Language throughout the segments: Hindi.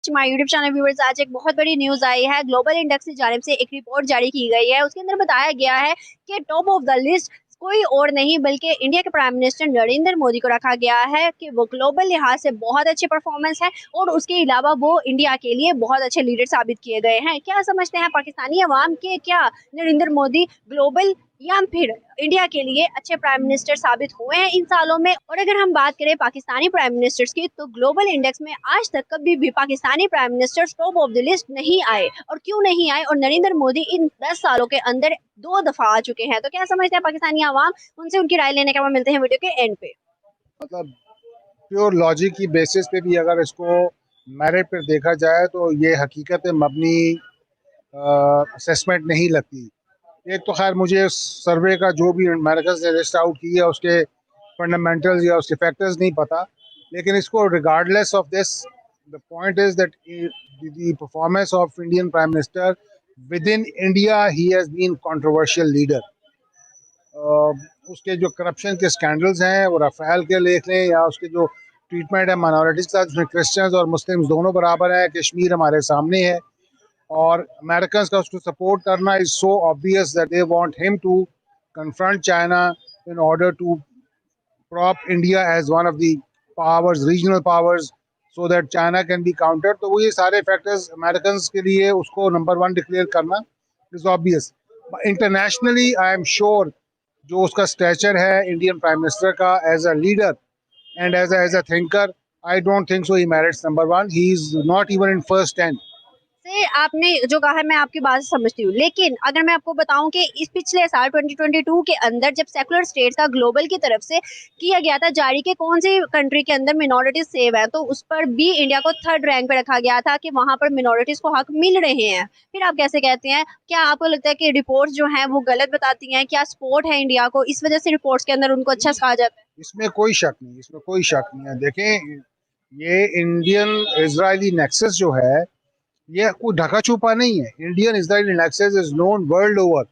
हमारे यूट्यूब चैनल व्यूअर्स, आज एक बहुत बड़ी न्यूज आई है। ग्लोबल इंडेक्स की जानिब से एक रिपोर्ट जारी की गई है। उसके अंदर बताया गया है कि टॉप ऑफ द लिस्ट कोई और नहीं बल्कि इंडिया के प्राइम मिनिस्टर नरेंद्र मोदी को रखा गया है कि वो ग्लोबल लिहाज से बहुत अच्छे परफॉर्मेंस है और उसके अलावा वो इंडिया के लिए बहुत अच्छे लीडर साबित किए गए हैं। क्या समझते हैं पाकिस्तानी अवाम के, क्या नरेंद्र मोदी ग्लोबल या फिर इंडिया के लिए अच्छे प्राइम मिनिस्टर साबित हुए हैं इन सालों में? और अगर हम बात करें पाकिस्तानी प्राइम मिनिस्टर्स की, तो ग्लोबल इंडेक्स में आज तक कभी भी Pakistani prime ministers top of the list नहीं आए। और क्यों नहीं आए? और नरेंद्र मोदी इन 10 सालों के अंदर 2 दफा आ चुके हैं। तो क्या समझते हैं पाकिस्तानी आवाम? उनसे उनकी राय लेने के बाद मिलते हैं वीडियो के एंड पे। मतलब प्योर लॉजिक की बेसिस पे भी अगर इसको मेरिट पर देखा जाए तो ये हकीकत मबनी असेसमेंट नहीं लगती। एक तो खैर मुझे सर्वे का जो भी अमेरिका ने लिस्ट आउट की है उसके फंडामेंटल्स या उसके फैक्टर्स नहीं पता, लेकिन इसको regardless of this the point is that the performance of Indian prime minister within India he has been controversial leader. उसके जो करप्शन के स्कैंडल्स हैं वो राफेल के देख लें या उसके जो ट्रीटमेंट है माइनॉरिटीज़ के साथ, उसमें क्रिश्चियंस और मुस्लिम्स दोनों बराबर हैं। कश्मीर हमारे सामने है और अमेरिकन का उसको सपोर्ट करना is so obvious that they want him to confront China in order to prop India as one of the powers, regional powers, so that China can be countered। तो वो ये सारे फैक्टर्स अमेरिकन के लिए उसको नंबर 1 डिक्लेयर करना is obvious. Internationally I am sure जो उसका स्टैचर है इंडियन प्राइम मिनिस्टर का as a leader and as a thinker, I don't think so he merits number 1। He is not even in first 10। से आपने जो कहा है मैं आपकी बात से समझती हूँ, लेकिन अगर मैं आपको बताऊं कि इस पिछले साल 2022 के अंदर जब सेकुलर स्टेट्स का ग्लोबल की तरफ से किया गया था जारी के कौन सी कंट्री के अंदर मिनोरिटीज सेव है, तो उस पर भी इंडिया को 3rd रैंक पे रखा गया था कि वहां पर मिनोरिटीज को हक मिल रहे हैं। फिर आप कैसे कहते हैं? क्या आपको लगता है कि रिपोर्ट्स जो हैं वो गलत बताती हैं? क्या सपोर्ट है इंडिया को, इस वजह से रिपोर्ट्स के अंदर उनको अच्छा कहा जाता है? इसमें कोई शक नहीं, इसमें कोई शक नहीं है। देखें, ये इंडियन इजरायली नेक्सस जो है ये कोई ढका छुपा नहीं है। Indian Israeli nexus is known world over,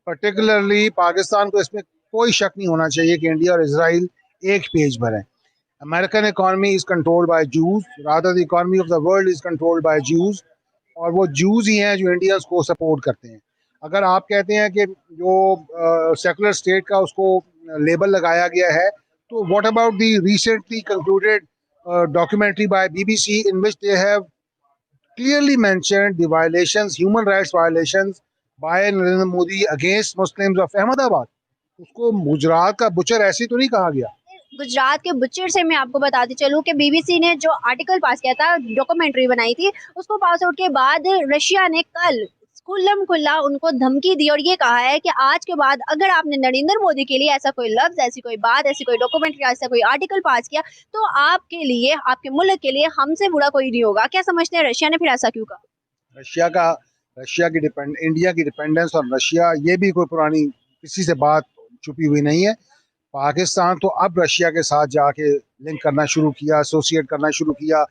particularly Pakistan को इसमें कोई शक नहीं होना चाहिए कि इंडिया और इसराइल एक पेज पर है। American economy is controlled by juice, rather the economy of the world is controlled by juice, और वो जूस ही हैं जो इंडियंस को सपोर्ट करते हैं। अगर आप कहते हैं कि जो सेकुलर स्टेट का उसको लेबल लगाया गया है, तो what about the recently concluded documentary by BBC in which they have clearly mentioned the violations, human rights violations by Narendra Modi against Muslims of Ahmedabad। उसको गुजरात का बुचर ऐसी तो नहीं कहा गया। गुजरात के बुच्चर से मैं आपको बताती चलूं कि बीबीसी ने जो आर्टिकल पास किया था, डॉक्यूमेंट्री बनाई थी, उसको पास आउट के बाद रशिया ने कल खुल्लम खुल्ला उनको धमकी दी और ये कहा है कि आज के बाद अगर आपने नरेंद्र मोदी के लिए ऐसा कोई लफ्ज, ऐसी कोई बात, ऐसी कोई डॉक्यूमेंट्री, ऐसा कोई आर्टिकल पास किया तो आपके लिए, आपके मुल्क के लिए हमसे बुरा कोई नहीं होगा। क्या समझते हैं रशिया ने फिर ऐसा क्यों कहा? रशिया का रशिया की इंडिया की डिपेंडेंस और रशिया, ये भी कोई पुरानी किसी से बात छुपी हुई नहीं है। पाकिस्तान तो अब रशिया के साथ जाके लिंक करना शुरू किया, एसोसिएट करना शुरू किया,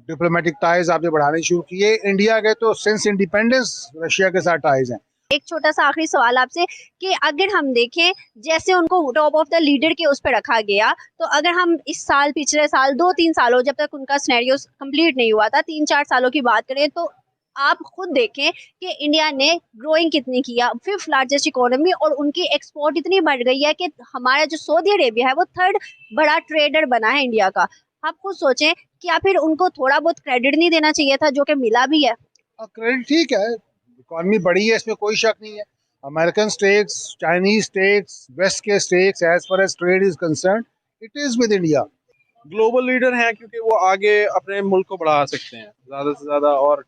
डिप्लोमेटिक टाइज आपने बढ़ाने शुरू किए। इंडिया के तो सिंस इंडिपेंडेंस रशिया के साथ टाइज हैं। एक छोटा सा आखिरी सवाल आपसे कि अगर हम देखें जैसे उनको टॉप ऑफ द लीडर के उस पर रखा गया, तो अगर हम इस साल, पिछले साल, 2-3 सालों जब तक उनका सिनेरियो कंप्लीट नहीं हुआ था, 3-4 सालों की बात करें, तो आप खुद देखें कि इंडिया ने ग्रोइंग कितनी किया, 5th लार्जेस्ट इकोनॉमी, और उनकी एक्सपोर्ट इतनी बढ़ गई है कि हमारा जो सऊदी अरेबिया है वो 3rd बड़ा ट्रेडर बना है इंडिया का। आप खुद सोचें, क्या फिर उनको थोड़ा बहुत क्रेडिट नहीं देना चाहिए था, जो कि मिला भी है? क्रेडिट ठीक है, इकॉनमी बढ़ी है, इसमें कोई शक नहीं है। American stakes, Chinese stakes, west के stakes, as far as trade is concern, it is with India. Global leader हैं क्योंकि वो आगे अपने मुल्क को बढ़ा सकते हैं ज़्यादा से ज़्यादा, और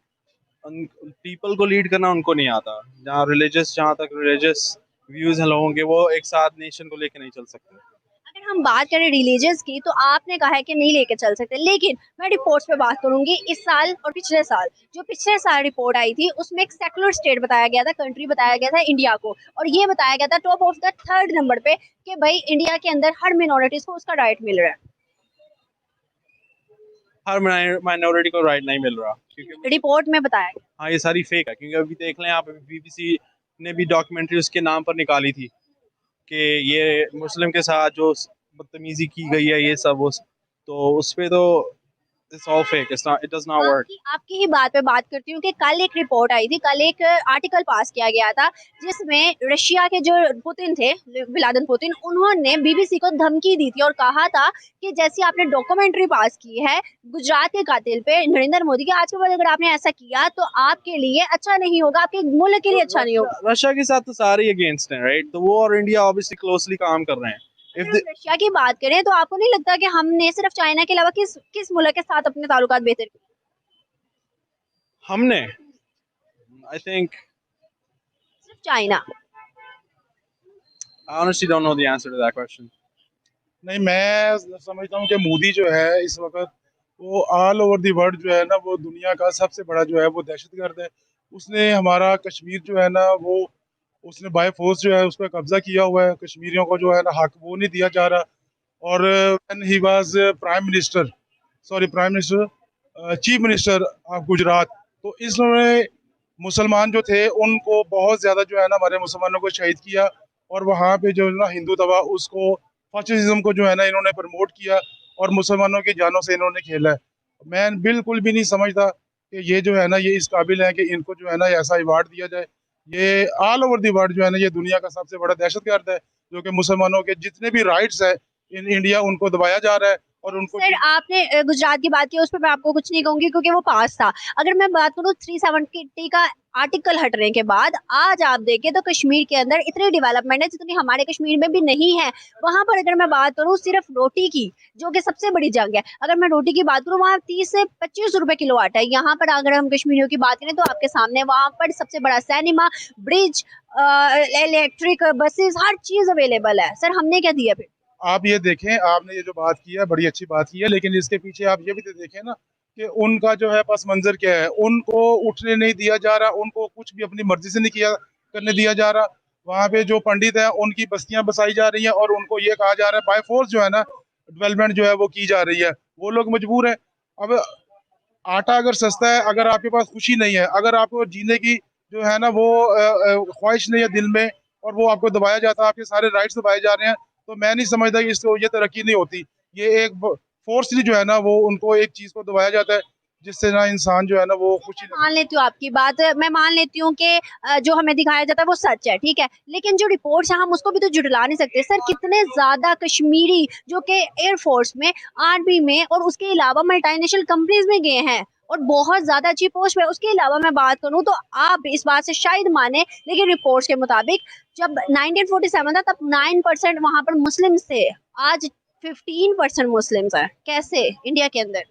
पीपल को लीड करना उनको नहीं आता। जहाँ तक रिलीजियस व्यूज़ हैं लोगों के, वो एक साथ नेशन को लेके नहीं चल सकते। अगर हम बात करें रिलीजियस की, तो आपने कहा है कि नहीं लेके चल सकते, लेकिन मैं रिपोर्ट्स पे बात करूंगी। इस साल और पिछले साल, जो पिछले साल रिपोर्ट आई थी उसमें एक सेकुलर स्टेट बताया गया था, कंट्री बताया गया था इंडिया को, और ये बताया गया था top of the 3rd number पे कि भाई इंडिया के अंदर हर मिनोरिटीज को उसका राइट मिल रहा है। हर माइनॉरिटी को राइट नहीं मिल रहा क्योंकि रिपोर्ट में बताया गया। हाँ, ये सारी फेक है। क्योंकि अभी देख लें आप, बीबीसी ने भी डॉक्यूमेंट्री उसके नाम पर निकाली थी कि ये मुस्लिम के साथ जो बदतमीजी की गई है, ये सब तो उस पर तो It's all fake. It does not work. आपकी ही बात पे बात करती हूँ कि कल एक रिपोर्ट आई थी, कल एक आर्टिकल पास किया गया था जिसमें रशिया के जो पुतिन थे, व्लादिमीर पुतिन, उन्होंने बीबीसी को धमकी दी थी और कहा था कि जैसी आपने डॉक्यूमेंट्री पास की है गुजरात के कातिल पे नरेंद्र मोदी के, आज के बाद अगर आपने ऐसा किया तो आपके लिए अच्छा नहीं होगा, आपके मुल्क के लिए अच्छा नहीं होगा। रशिया के साथ तो सारे अगेंस्ट हैं, राइट? तो वो और इंडिया ऑब्वियसली क्लोजली काम कर रहे हैं। अगर हम रशिया की बात करें तो आपको नहीं लगता कि हमने सिर्फ चाइना के अलावा किस मुल्क के साथ अपने ताल्लुकात बेहतर किए? हमने, I think, सिर्फ China? I honestly don't know the answer to that question. नहीं, मैं समझता हूँ कि मोदी जो है इस वक्त वो ऑल ओवर दी वर्ल्ड जो है ना, वो दुनिया का सबसे बड़ा जो है वो दहशतगर्द है। उसने हमारा कश्मीर जो है ना वो उसने बाय फोर्स जो है उस पर कब्जा किया हुआ है। कश्मीरियों को जो है ना हक वो नहीं दिया जा रहा। और when he was prime minister chief minister of Gujarat, तो इसने मुसलमान जो थे उनको बहुत ज़्यादा जो है ना हमारे मुसलमानों को शहीद किया। और वहाँ पे जो है ना हिंदू तवा उसको फाशिज्म को जो है ना इन्होंने प्रमोट किया और मुसलमानों की जानों से इन्होंने खेला है। मैं बिल्कुल भी नहीं समझता कि ये जो है ना ये इस काबिल है कि इनको जो है ना ऐसा अवार्ड दिया जाए। ये ऑल ओवर दी वर्ल्ड जो है ना ये दुनिया का सबसे बड़ा दहशतगर्द है, जो कि मुसलमानों के जितने भी राइट्स है इन इंडिया उनको दबाया जा रहा है और उनको। सर आपने गुजरात की बात की, उस पर मैं आपको कुछ नहीं कहूंगी क्योंकि वो पास था। अगर मैं बात करूँ 370 का आर्टिकल हटने के बाद आज आप देखें तो कश्मीर के अंदर इतनी डेवलपमेंट है जितनी हमारे कश्मीर में भी नहीं है। वहां पर अगर मैं बात करूँ सिर्फ रोटी की, जो कि सबसे बड़ी जंग है, अगर मैं रोटी की बात करूँ वहाँ 30 से 25 रुपए किलो आटा है। यहाँ पर अगर हम कश्मीरियों की बात करें तो आपके सामने वहां पर सबसे बड़ा सिनेमा, ब्रिज, इलेक्ट्रिक बसेस, हर चीज अवेलेबल है। सर हमने क्या दिया फिर? आप ये देखें, आपने ये जो बात की है बड़ी अच्छी बात की है, लेकिन इसके पीछे आप ये भी तो देखें ना कि उनका जो है पस मंजर क्या है। उनको उठने नहीं दिया जा रहा, उनको कुछ भी अपनी मर्जी से नहीं किया करने दिया जा रहा। वहाँ पे जो पंडित हैं उनकी बस्तियां बसाई जा रही हैं और उनको ये कहा जा रहा है बाय फोर्स जो है ना डेवलपमेंट जो है वो की जा रही है। वो लोग मजबूर हैं। अब आटा अगर सस्ता है, अगर आपके पास खुशी नहीं है, अगर आपको जीने की जो है ना वो ख्वाहिश नहीं है दिल में और वो आपको दबाया जाता है, आपके सारे राइट्स दबाए जा रहे हैं, तो मैं नहीं समझता कि इसको ये तरक्की नहीं होती। ये एक फोर्सली जो है ना वो उनको एक चीज को दबाया जाता है जिससे ना इंसान जो है ना वो खुशी मान लेती हूँ आपकी बात, मैं मान लेती हूँ कि जो हमें दिखाया जाता है वो सच है, ठीक है, लेकिन जो रिपोर्ट्स है हम उसको भी तो जुटला नहीं सकते। सर कितने ज्यादा कश्मीरी जो कि एयरफोर्स में, आर्मी में और उसके अलावा मल्टीनेशनल कंपनीज में गए हैं और बहुत ज्यादा अच्छी पोस्ट पे। उसके अलावा मैं बात करूं तो आप इस बात से शायद माने, लेकिन रिपोर्ट्स के मुताबिक जब 1947 था तब 9% वहां पर मुस्लिम थे, आज 15% मुस्लिम्स है। कैसे इंडिया के अंदर?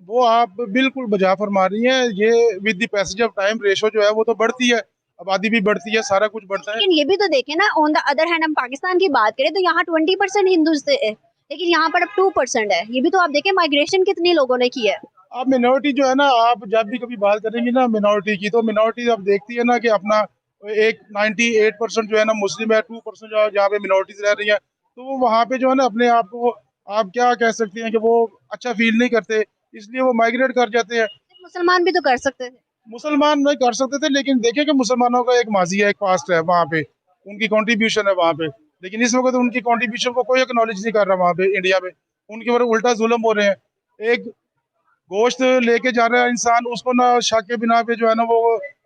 वो आप बिल्कुल बजा फरमा रही हैं। ये with the passage of time ratio जो है वो तो बढ़ती है, आबादी भी बढ़ती है, सारा कुछ बढ़ता है। लेकिन ये भी तो देखें ना, ऑन द अदर हैंड हम पाकिस्तान की बात करें तो यहाँ 20% हिंदू है, लेकिन यहाँ पर अब 2% है। ये भी तो आप देखें माइग्रेशन कितनी लोगों ने की है। आप मिनोरिटी जो है ना, आप जब भी कभी बात करेंगी ना मिनोरिटी की, तो मिनोरिटी अब देखती है ना कि अपना एक 98% जो है ना मुस्लिम है, 2% जो जहाँ पे मिनोरिटीज रह रही है, तो वो वहाँ पे जो है ना अपने आप को आप क्या कह सकते हैं कि वो अच्छा फील नहीं करते, इसलिए वो माइग्रेट कर जाते हैं। मुसलमान भी तो कर सकते थे। मुसलमान नहीं कर सकते थे, लेकिन देखें कि मुसलमानों का एक माजी है, एक पास्ट है, वहाँ पे उनकी कंट्रीब्यूशन है वहाँ पे, लेकिन इस वक्त उनकी कंट्रीब्यूशन को कोई एक्नॉलेज नहीं कर रहा वहाँ पे इंडिया में। उनके ऊपर उल्टा जुल्म हो रहे हैं। एक गोश्त लेके जा रहा है इंसान, उसको ना शक के बिना पे जो है ना वो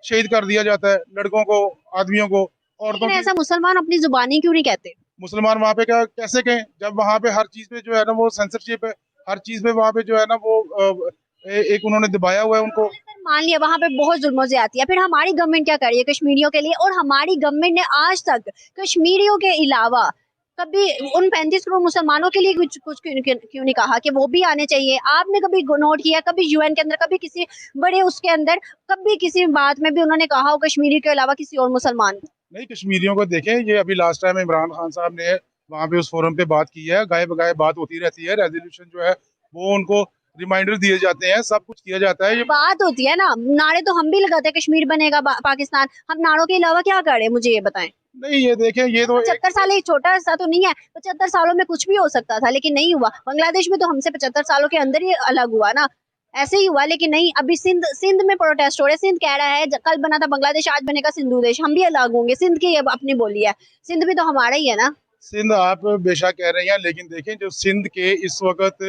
शहीद कर दिया जाता है, लड़कों को, आदमियों को, औरतों लेकिन को। ऐसा मुसलमान अपनी जुबानी क्यों नहीं कहते? मुसलमान वहाँ पे क्या कैसे कहें जब वहाँ पे हर चीज पे जो है ना वो सेंसरशिप है, हर चीज पे वहाँ पे जो है ना वो एक उन्होंने दबाया हुआ है उनको। सर मान लिया वहां पे बहुत जुल्म ज्यादती है, फिर हमारी गवर्नमेंट क्या कर रही है कश्मीरियों के लिए? और हमारी गवर्नमेंट ने आज तक कश्मीरियों के अलावा कभी उन 35 करोड़ मुसलमानों के लिए कुछ क्यों नहीं कहा कि वो भी आने चाहिए? आपने कभी नोट किया, कभी यूएन के अंदर, कभी किसी बड़े उसके अंदर, कभी किसी बात में भी उन्होंने कहा हो कश्मीरी के अलावा किसी और मुसलमान? नहीं, कश्मीरियों को देखें, ये अभी लास्ट टाइम इमरान खान साहब ने वहाँ पे उस फोरम पे बात की है, गाय बगाए बात होती रहती है, रेजोल्यूशन जो है वो उनको रिमाइंडर दिए जाते हैं, सब कुछ किया जाता है। ये बात होती है ना, नारे तो हम भी लगाते हैं कश्मीर बनेगा पाकिस्तान, हम नारों के अलावा क्या कर रहे हैं मुझे ये बताएं। नहीं, ये देखें, ये तो 75 साल एक छोटा सा तो नहीं है, 75 सालों में कुछ भी हो सकता था लेकिन नहीं हुआ। बांग्लादेश में तो हमसे 75 सालों के अंदर ही अलग हुआ ना, ऐसे ही हुआ। लेकिन नहीं, अभी सिंध में प्रोटेस्ट हो रहे हैं। सिंध कह रहा है कल बना था बांग्लादेश, आज बनेगा सिंधु देश, हम भी अलग होंगे। सिंध की अपनी बोली है, सिंध भी तो हमारा ही है ना। सिंध आप बेशक कह रहे हैं, लेकिन देखें जो सिंध के इस वक्त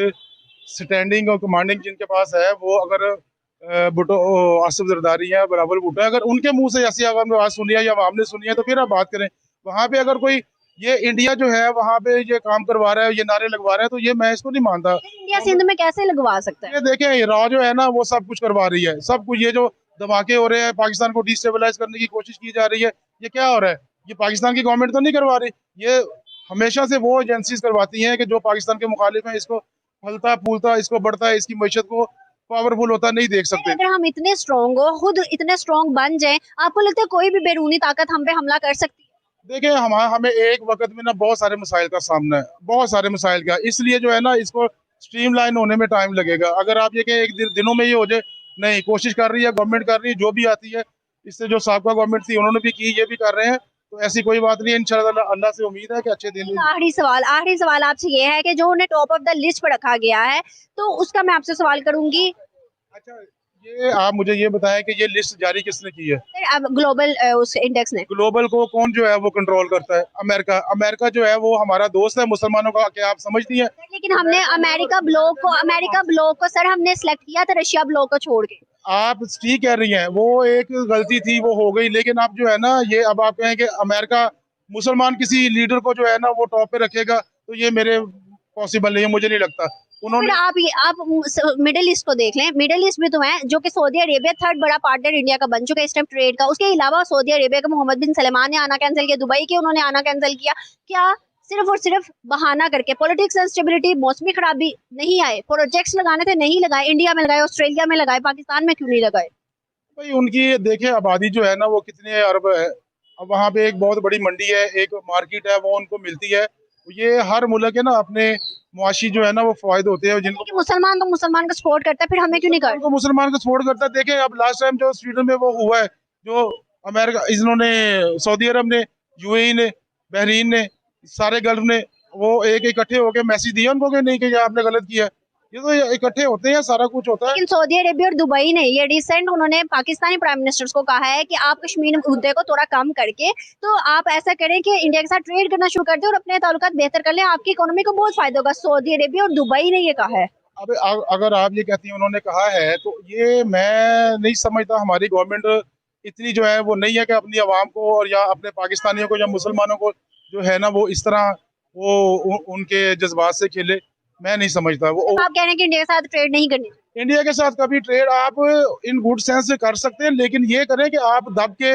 स्टैंडिंग और कमांडिंग जिनके पास है, वो अगर भुट्टो आसिफ जरदारी है, बराबर भुट्टो है, अगर उनके मुंह से ऐसी अगर बात सुनी है या हमने सुनी है तो फिर आप बात करें। वहां पे अगर कोई ये इंडिया जो है वहां पे ये काम करवा रहा है, ये नारे लगवा रहा है, तो ये मैं इसको नहीं मानता। इंडिया सिंध में कैसे लगवा सकता है? ये देखें, रॉ जो है ना वो सब कुछ करवा रही है, सब कुछ। ये जो धमाके हो रहे हैं, पाकिस्तान को डिस्टेबलाइज करने की कोशिश की जा रही है, ये क्या हो रहा है? ये पाकिस्तान की गवर्नमेंट तो नहीं करवा रही, ये हमेशा से वो एजेंसीज करवाती हैं कि जो पाकिस्तान के मुखालिफ हैं, इसको फलता फूलता, इसको बढ़ता है, इसकी मैशत को पावरफुल होता नहीं देख सकते। अगर हम इतने स्ट्रॉन्ग हो, खुद इतने स्ट्रॉन्ग बन जाएं, आपको लगता है कोई भी बैरूनी ताकत हम पे हमला कर सकती है? देखिए, हमें एक वक्त में ना बहुत सारे मसाइल का सामना है, बहुत सारे मसाइल का, इसलिए जो है ना इसको स्ट्रीमलाइन होने में टाइम लगेगा। अगर आप ये कहें एक दिनों में ये हो जाए, नहीं, कोशिश कर रही है गवर्नमेंट, कर रही है जो भी आती है। इससे जो साबका गवर्नमेंट थी उन्होंने भी की, ये भी कर रहे हैं, तो ऐसी कोई बात नहीं है। इंशाल्लाह अल्लाह से उम्मीद है कि अच्छे दिन। आखिरी सवाल आपसे ये है कि जो उन्हें टॉप ऑफ द लिस्ट पर रखा गया है, तो उसका मैं आपसे सवाल करूंगी। अच्छा, ये आप मुझे ये बताएं कि ये लिस्ट जारी किसने की है? अब ग्लोबल उस इंडेक्स ने। ग्लोबल को कौन जो है वो कंट्रोल करता है? अमेरिका। अमेरिका जो है वो हमारा दोस्त है मुसलमानों का, क्या आप समझती हैं? लेकिन हमने अमेरिका ब्लॉक को सर हमने सिलेक्ट किया था रशिया ब्लॉक को छोड़ के। आप ठीक कह रही हैं, वो एक गलती थी, वो हो गई, लेकिन अब जो है ना ये, अब आप कहें कि अमेरिका मुसलमान किसी लीडर को जो है ना वो टॉप पे रखेगा, तो ये मेरे पॉसिबल नहीं है, मुझे नहीं लगता। उन्होंने फिर आप मिडिल ईस्ट को देख लें, मिडिल ईस्ट में तो है जो कि सऊदी अरेबिया थर्ड बड़ा पार्टनर इंडिया का बन चुका है इस टाइम ट्रेड का। उसके अलावा सऊदी अरेबिया का मोहम्मद बिन सलमान ने आना कैंसिल किया, दुबई के उन्होंने आना कैंसिल किया। क्या सिर्फ और सिर्फ बहाना करके पॉलिटिक्स एंड स्टेबिलिटी, मौसमी खराबी नहीं आए, प्रोजेक्ट्स लगाने थे नहीं लगाए, इंडिया में लगाए, ऑस्ट्रेलिया में लगाए, पाकिस्तान में क्यों नहीं लगाए? भाई उनकी देखिए आबादी जो है ना वो कितने अरब है। अब वहाँ पे एक बहुत बड़ी मंडी है, एक मार्केट है, वो उनको मिलती है। ये हर मुल्क है ना अपने मुआशी जो है ना वो फायदे होते हैं जिनको। मुसलमान तो मुसलमान को सपोर्ट करता है, फिर हमें क्यों नहीं करता? उनको मुसलमान को सपोर्ट करता है। देखें, अब लास्ट टाइम जो स्वीडन में वो हुआ है, जो अमेरिका, इन्होंने सऊदी अरब ने, यूएई ने, बहरीन ने, सारे गल्फ ने वो एक इकट्ठे होकर मैसेज दिया उनको कि नहीं कि ये आपने गलत किया। ये तो इकट्ठे होते हैं, सारा कुछ होता है। लेकिन सऊदी अरेबिया और दुबई ने ये रिसेंट उन्होंने पाकिस्तानी प्राइम मिनिस्टर्स को कहा है कि आप कश्मीर मुद्दे को थोड़ा कम करके तो आप ऐसा करें कि इंडिया के साथ ट्रेड करना शुरू कर दें और अपने ताल्लुकात बेहतर कर लें, आपकी इकोनॉमी को बहुत फायदा होगा। सऊदी अरेबिया और दुबई ने ये कहा है। अब अगर आप ये कहती हैं उन्होंने कहा है, तो ये मैं नहीं समझता। हमारी गवर्नमेंट इतनी जो है वो नहीं है कि अपनी आवाम को और या अपने पाकिस्तानियों को या मुसलमानों को जो है ना वो इस तरह वो उनके जज्बात से खेले। मैं नहीं समझता वो। आप कह रहे हैं कि इंडिया के साथ ट्रेड नहीं करनी? इंडिया के साथ कभी ट्रेड आप इन गुड सेंस से कर सकते हैं, लेकिन ये करें कि आप दब के